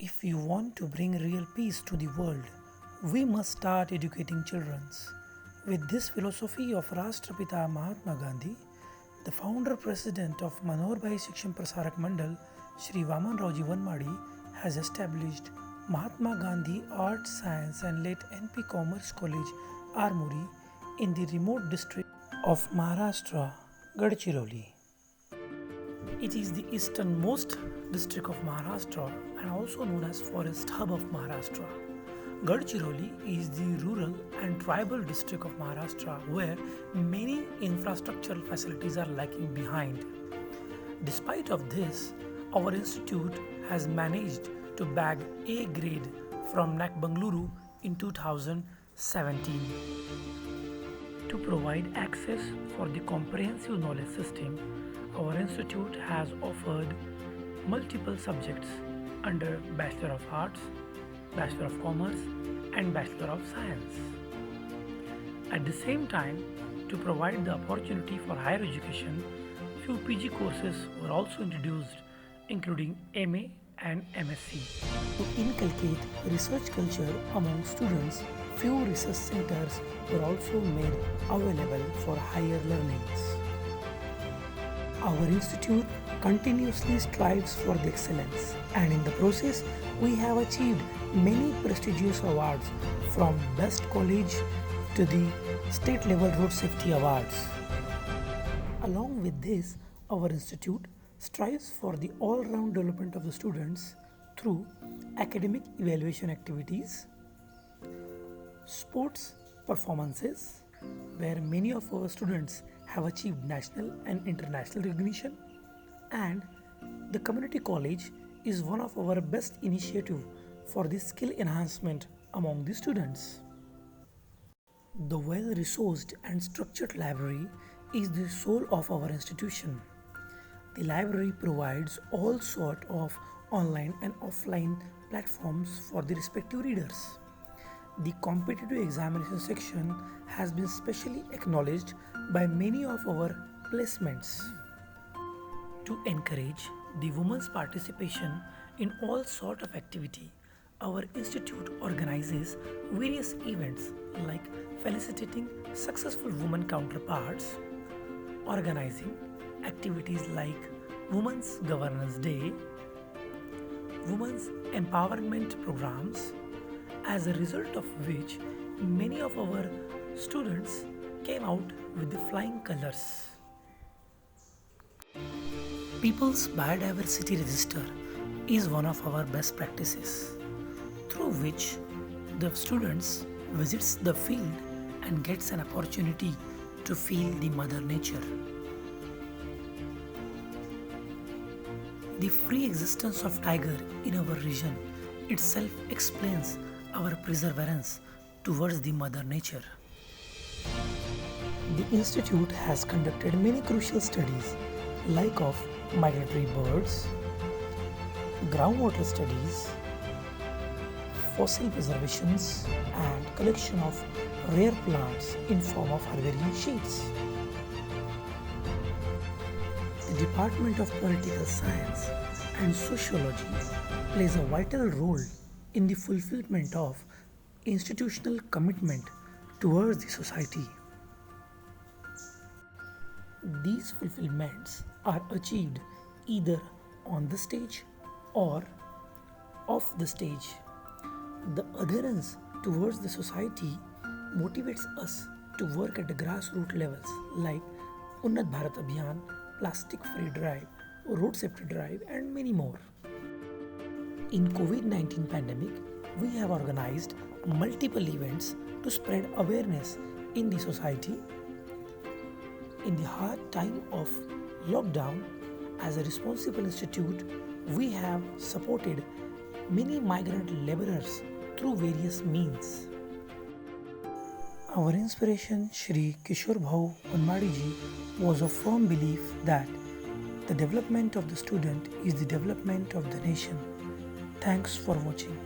If we want to bring real peace to the world, we must start educating children. With this philosophy of Rashtrapita Mahatma Gandhi, the founder president of Manoharbhai Shikshan Prasarak Mandal, Shri Vaman Rauji Vanmadi, has established Mahatma Gandhi Arts, Science and late NP Commerce College, Armuri, in the remote district of Maharashtra, Gadchiroli. It is the easternmost district of Maharashtra and also known as Forest Hub of Maharashtra. Gadchiroli is the rural and tribal district of Maharashtra where many infrastructural facilities are lagging behind. Despite of this, our institute has managed to bag A grade from NAC Bangalore in 2017. To provide access for the comprehensive knowledge system, our institute has offered multiple subjects under Bachelor of Arts, Bachelor of Commerce and Bachelor of Science. At the same time, to provide the opportunity for higher education, few PG courses were also introduced including MA and MSc. To inculcate research culture among students, few research centers were also made available for higher learnings. Our institute continuously strives for the excellence, and in the process we have achieved many prestigious awards from Best College to the State Level Road Safety Awards. Along with this, our institute strives for the all-round development of the students through academic evaluation activities, sports performances, where many of our students have achieved national and international recognition, and the community college is one of our best initiative for the skill enhancement among the students. The well-resourced and structured library is the soul of our institution. The library provides all sort of online and offline platforms for the respective readers. The competitive examination section has been specially acknowledged by many of our placements. To encourage the women's participation in all sort of activity, our institute organizes various events like felicitating successful women counterparts, organizing activities like Women's Governance Day, Women's Empowerment programs, as a result of which many of our students came out with the flying colors. People's Biodiversity Register is one of our best practices, through which the students visits the field and gets an opportunity to feel the mother nature. The free existence of tiger in our region itself explains our perseverance towards the mother nature. The institute has conducted many crucial studies like of migratory birds, groundwater studies, fossil preservations and collection of rare plants in form of herbarium sheets. The Department of Political Science and Sociology plays a vital role in the fulfillment of institutional commitment towards the society. These fulfillments are achieved either on the stage or off the stage. The adherence towards the society motivates us to work at the grassroots levels like Unnat Bharat Abhiyan, Plastic Free Drive, Road Safety Drive and many more. In COVID-19 pandemic, we have organized multiple events to spread awareness in the society. In the hard time of lockdown, as a responsible institute, we have supported many migrant laborers through various means. Our inspiration, Shri Kishore Bhau Vanmadi ji, was a firm belief that the development of the student is the development of the nation. Thanks for watching.